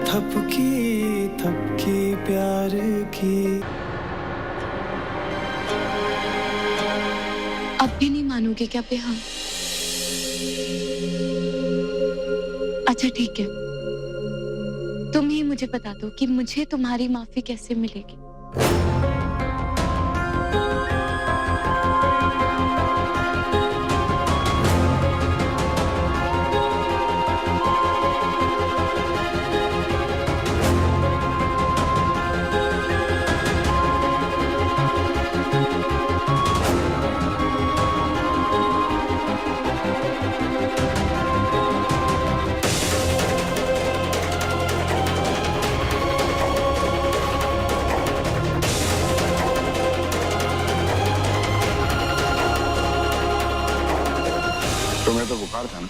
थपकी थपकी प्यार की। अब भी नहीं मानोगे क्या बेहान? अच्छा ठीक है, तुम ही मुझे बता दो कि मुझे तुम्हारी माफी कैसे मिलेगी। तुम्हें तो बुखार था ना?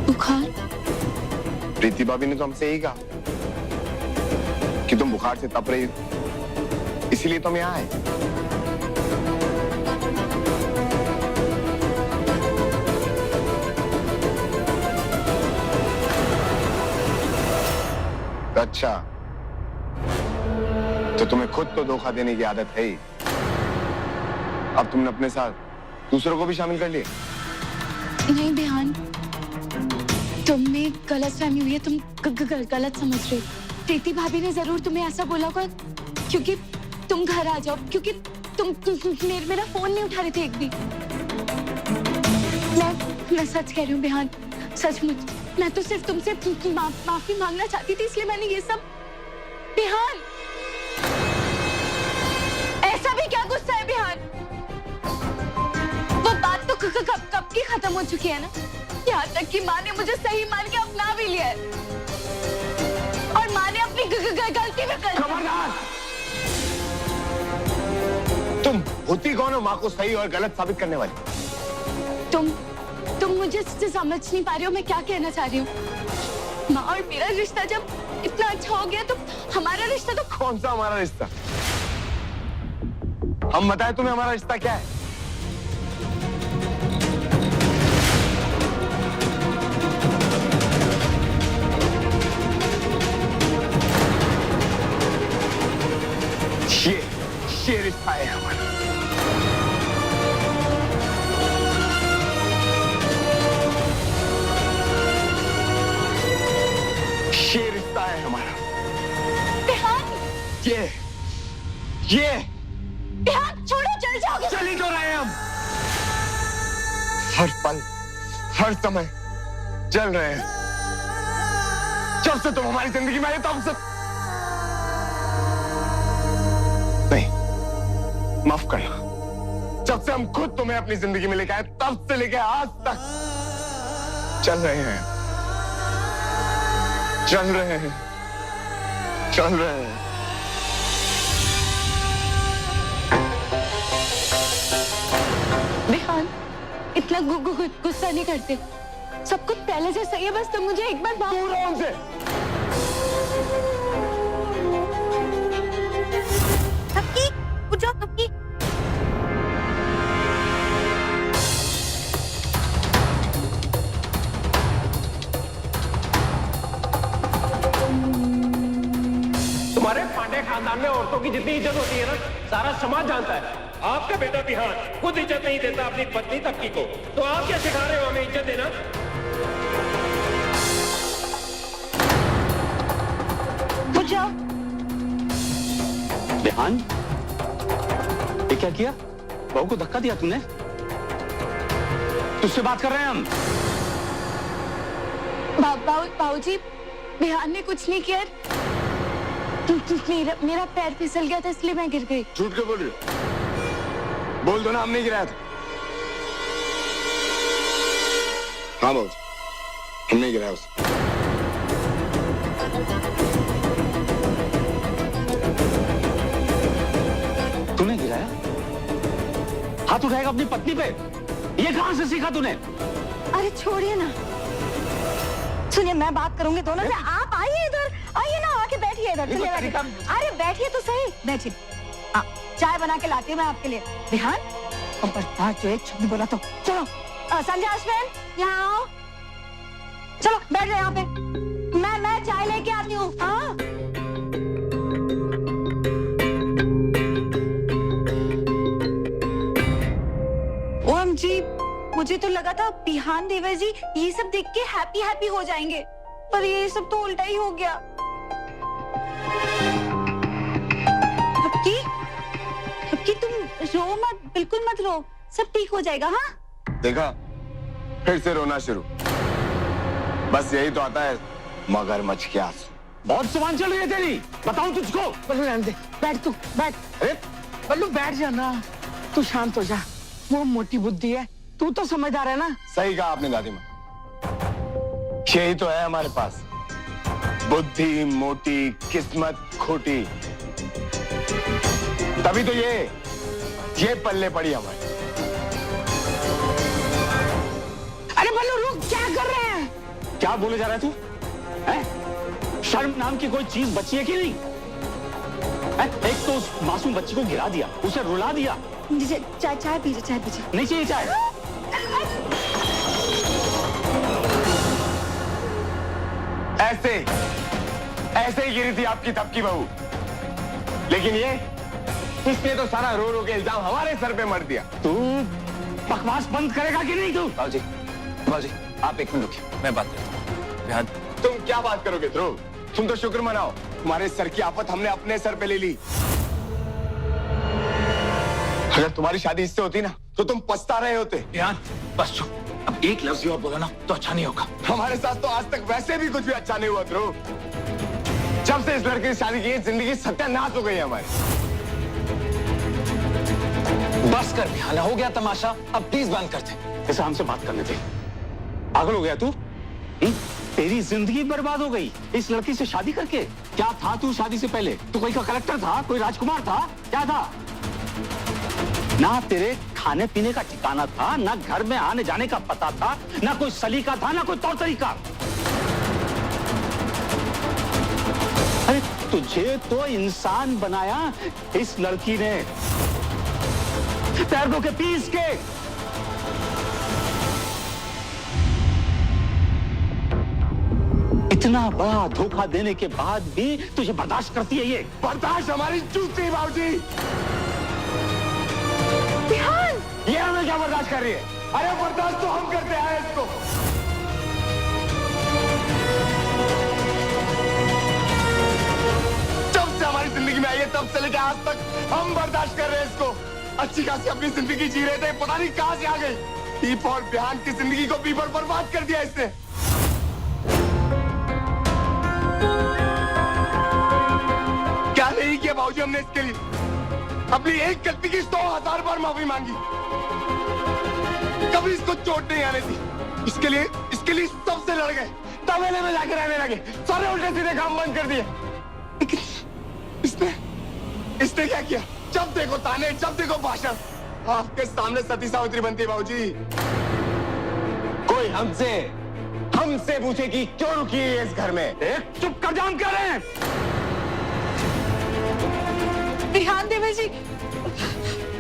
बुखार? प्रीति भाभी ने तो हमसे यही कहा कि तुम बुखार से तप रही हो, इसीलिए तुम यहाँ आए। अच्छा, तो तुम्हें खुद तो धोखा देने की आदत है ही, अब तुमने अपने साथ दूसरों को भी शामिल कर लिया। नहीं बेहान, तुम में गलतफहमी हुई है, तुम गलत समझ रहे हो। प्रीति भाभी ने जरूर तुम्हें ऐसा बोला होगा क्योंकि तुम घर आ जाओ, क्योंकि तुम मेरा फोन नहीं उठा रहे थे एक भी। मैं सच कह रही हूँ बेहान, सचमुच मैं तो सिर्फ तुमसे माफी मांगना चाहती थी, इसलिए मैंने ये सब। बेहान, ऐसा भी क्या गुस्सा है बेहान? वो बात तो कब की खत्म हो चुकी है ना। यहाँ तक कि माँ ने मुझे सही मान के अपना भी लिया है और माँ ने अपनी गलती भी कर। खबरदार! तुम होती कौन हो माँ को सही और गलत साबित करने वाली? तुम मुझे समझ नहीं पा रहे हो मैं क्या कहना चाह रही हूँ। माँ और मेरा रिश्ता जब इतना अच्छा हो गया तो हमारा रिश्ता तो। कौन सा हमारा रिश्ता? हम बताएं तुम्हें हमारा रिश्ता क्या है? ये रिश्ता है हमारा। ये रिश्ता है हमारा। बेहान! ये बेहान, छोड़ो, चल जाओगे। चल ही तो रहे हम। हर पल, हर समय चल रहे हैं। जब से तुम हमारी जिंदगी में आए तब से। नहीं, माफ करना। जब से हम खुद तुम्हें अपनी जिंदगी में लेके आए तब से लेके आज तक चल रहे हैं, चल रहे हैं, चल रहे हैं। बेहान, इतना गुस्सा नहीं करते, सब कुछ पहले से सही है, बस तुम मुझे एक बार दूर रहो उनसे। तपकी, उठ जाओ तपकी। तुम्हारे पांडे खानदान में औरतों की जितनी इज्जत होती है ना, सारा समाज जानता है। आपका बेटा बिहान खुद इज्जत नहीं देता अपनी पत्नी तपकी को, तो आप क्या सिखा रहे हो हमें इज्जत देना? उठ जाओ। बिहान, ये क्या किया? बहू को धक्का दिया तूने? तुझसे बात कर रहे हैं हम। बाबूजी, बिहान ने कुछ नहीं किया, मेरा पैर फिसल गया था इसलिए मैं गिर गई। झूठ क्यों बोल रही हो? बोल दो ना, हम नहीं गिराया था। हाँ बोल, हम नहीं गिराया उसे। तूने गिराया? हाथ उठाएगा अपनी पत्नी पे? ये कहां से सीखा तूने? अरे छोड़िए ना, सुनिए मैं बात करूंगी दोनों से। आप आइए इधर, आइए ना, आके बैठिए इधर। अरे बैठिए तो सही, बैठिए। चाय बना के लाती हूँ मैं आपके लिए। बिहान, खबरदार जो एक शब्द बोला तो। चलो संध्या, अश्विन यहाँ आओ, चलो बैठ जाओ यहाँ पे। मुझे तो लगा था बिहान देवर जी ये सब देख के हैप्पी हैप्पी हो जाएंगे, पर ये सब तो उल्टा ही हो गया। हबकी तुम रो मत, बिल्कुल मत रो, सब ठीक हो जाएगा। हाँ देखा, फिर से रोना शुरू। बस यही तो आता है मगरमच्छ के आंसू। बहुत जुबान चल रही है तेरी, बताऊं तुझको? बल्लू रहने दे, बैठ तू बैठ। अरे बल्लू बैठ जाना, तू शांत हो जा। वो मोटी बुद्धि है, तू तो समझदार है ना। सही कहा आपने दादी माँ, यही तो है हमारे पास, बुद्धि मोटी, किस्मत खोटी। तभी तो ये पल्ले पड़ी हमारे। अरे बल्लू रुक, क्या कर रहे हैं? क्या बोले जा रहा है तू? हैं? शर्म नाम की कोई चीज बची है कि नहीं? एक तो उस मासूम बच्ची को गिरा दिया, उसे रुला दिया। चाय पीजिए, चाय पीजिए। नहीं चाहिए चाय। ऐसे ही गिरी थी आपकी तब की बहू, लेकिन इसने तो सारा रो रो के इल्जाम हमारे सर पे मर दिया। तू बकवास बंद करेगा कि नहीं तू? बाबूजी आप एक मिनट रुकिए, मैं बात करता हूँ। तुम क्या बात करोगे ध्रुव? तुम तो शुक्र मनाओ, तुम्हारे सर की आफत हमने अपने सर पे ले ली। अगर तुम्हारी शादी इससे होती ना तो तुम पछता रहे होते। बिहान बस चुप, अब एक लफ्ज और बोला ना तो अच्छा नहीं होगा। हमारे साथ तो आज तक वैसे भी कुछ भी अच्छा नहीं हुआ ध्रुव। जब से इस लड़के की शादी की है, जिंदगी सत्यानाश हो गई है हमारी। बस कर बिहान, हो गया तमाशा, अब प्लीज बंद कर दे। ऐसा हमसे बात करने दे। पागल हो गया तू? तेरी जिंदगी बर्बाद हो गई इस लड़की से शादी करके। क्या था तू शादी से पहले? तू कोई का कलेक्टर था, कोई राजकुमार था, क्या था? ना तेरे खाने पीने का ठिकाना था, ना घर में आने जाने का पता था, ना कोई सलीका था, ना कोई तौर तरीका। अरे तुझे तो इंसान बनाया इस लड़की ने, पैरों के पीस के। इतना बड़ा धोखा देने के बाद भी तुझे बर्दाश्त करती है ये? बर्दाश्त हमारी चूकती बाबूजी। बिहान! ये हमें क्या बर्दाश्त कर रही है? अरे बर्दाश्त तो हम करते आए इसको। जब से हमारी जिंदगी में आई है तब से लेकर आज तक हम बर्दाश्त कर रहे हैं इसको। अच्छी खासी अपनी जिंदगी जी रहे थे, पता नहीं कहां से आ गई। दीप और बिहान की जिंदगी को बीबर बर्बाद कर दिया इसने। क्या नहीं किया बाबूजी हमने इसके लिए? अपनी एक गलती की 100,000 बार माफी मांगी, कभी इसको चोट नहीं आने दी। इसके लिए सबसे लड़ गए, तबेले में जाकर रहने लगे, सारे उल्टे सीधे काम बंद कर दिए। लेकिन इसने क्या किया? जब देखो ताने, जब देखो भाषण। आपके सामने सती सावित्री बनती है बाबूजी। कोई हमसे पूछे कि क्यों रुकी है इस घर में? एक चुप कर जाम कर रहे हैं। बिहान देवर जी,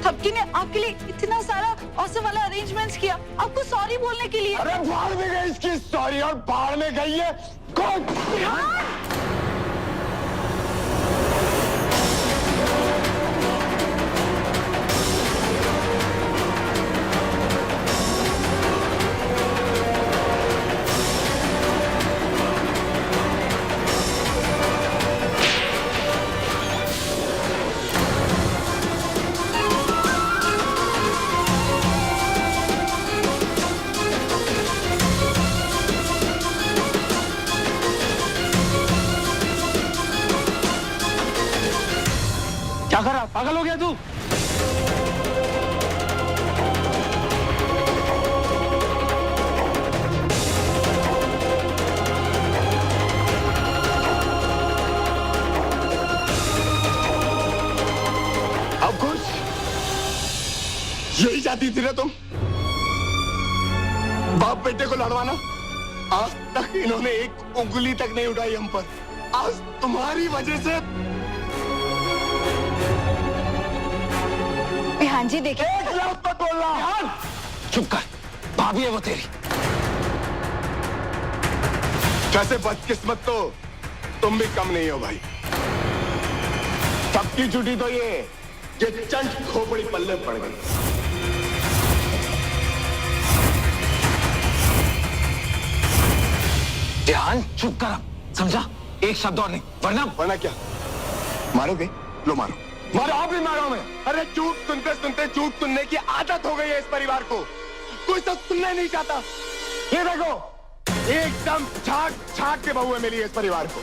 हबकी ने आपके लिए इतना सारा औसम वाला अरेंजमेंट्स किया, आपको सॉरी बोलने के लिए। अरे बाहर में गई इसकी सॉरी, और बाहर में गई है कौन? क्या कर रहा? पागल हो गया तू? अब खुश? यही चाहती थी ना तुम? बाप बेटे को लड़वाना? आज तक इन्होंने एक उंगली तक नहीं उठाई हम पर। आज तुम्हारी वजह से। बिहान जी देखिए, एक लफ्ज़ मत बोलना। चुप कर, भाभी है वो तेरी। कैसे बदकिस्मत तो तुम भी कम नहीं हो भाई। सबकी छुट्टी तो ये चंट खोपड़ी पल्ले पड़ गई। ध्यान चुप कर अब, समझा? एक शब्द और नहीं, वरना क्या मारोगे? लो मारो, मारो, आप भी मारो मैं। अरे झूठ सुनते सुनते झूठ सुनने की आदत हो गई है इस परिवार को, कोई तो सुनना नहीं चाहता। ये देखो, एकदम छाट के बहुएं मिली है इस परिवार को।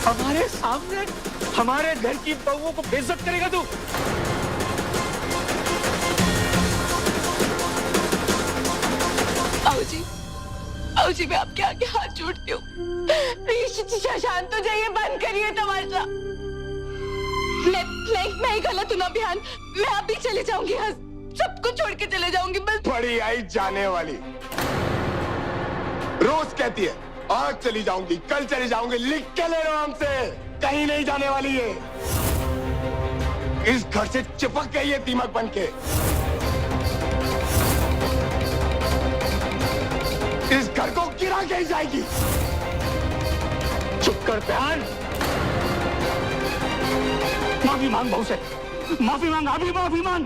हमारे सामने हमारे घर की बहुओं को बेइज्जत करेगा तू? आओजी मैं आपके आगे हाथ जोड़ती हूँ। शशांक तो जाइए, बंद करिए तमाशा। मैं ही गलत हूँ ना बिहान, मैं अभी चले जाऊंगी, सबको छोड़ के चले जाऊंगी बस। बड़ी आई जाने वाली, रोज कहती है आज चली जाऊंगी, कल चली जाऊंगी, लिख के ले लो हमसे, कहीं नहीं जाने वाली है। इस घर से चिपक गई है दीमक बन के। इस घर को गिरा के ही जाएगी। चुप कर बयान, माफी मांग बहू से, माफी मांग, अभी माफी मांग।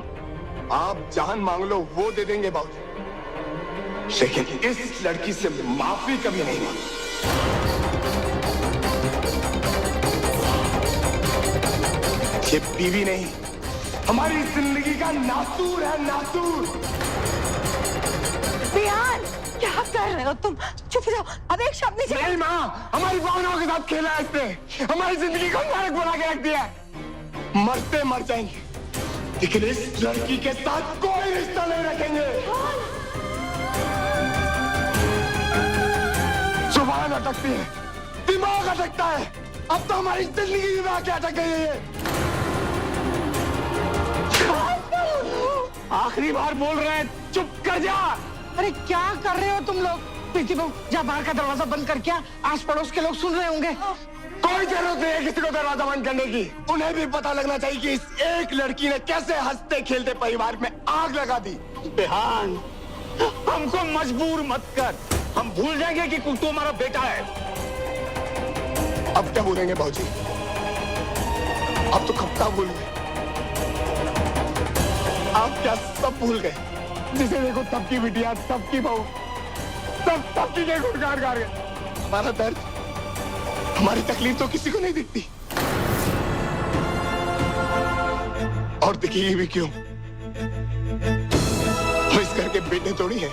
आप जान मांग लो वो दे देंगे बाबूजी, लेकिन इस लड़की से माफी कभी नहीं मांगी। ये बीवी नहीं, हमारी जिंदगी का नासूर है, नासूर। बिहान, क्या कर रहे हो तुम? चुप जाओ, अब एक शब्द नहीं। नहीं माँ, हमारी भावनाओं के साथ खेला है इसने, हमारी जिंदगी को नरक बना के रख दिया है। मरते मर जाएंगे, लेकिन इस लड़की के साथ कोई रिश्ता नहीं रखेंगे। जुबान अटकती है, दिमाग अटकता है, अब तो हमारी जिंदगी में आके अटक गई है ये। आखिरी बार बोल रहे हैं, चुप कर जा। अरे क्या कर रहे हो तुम लोग? प्रीति बहू, जा बाहर का दरवाजा बंद करके आ, आस पड़ोस के लोग सुन रहे होंगे। कोई जरूरत नहीं है किसी को दरवाजा बंद करने की। उन्हें भी पता लगना चाहिए कि इस एक लड़की ने कैसे हंसते खेलते परिवार में आग लगा दी। बेहान, हमको मजबूर मत कर, हम भूल जाएंगे कि तू हमारा बेटा है। अब क्या भूलेंगे बाबूजी, अब तो कब का भूल गए। आप क्या सब भूल गए? जिसे देखो तब की बिटिया, तब की बहू, सब की के गुणगान गा रहे। हमारा दर्द, हमारी तकलीफ तो किसी को नहीं दिखती, और दिखेगी भी क्यों? वो इस घर के बेटे थोड़ी है।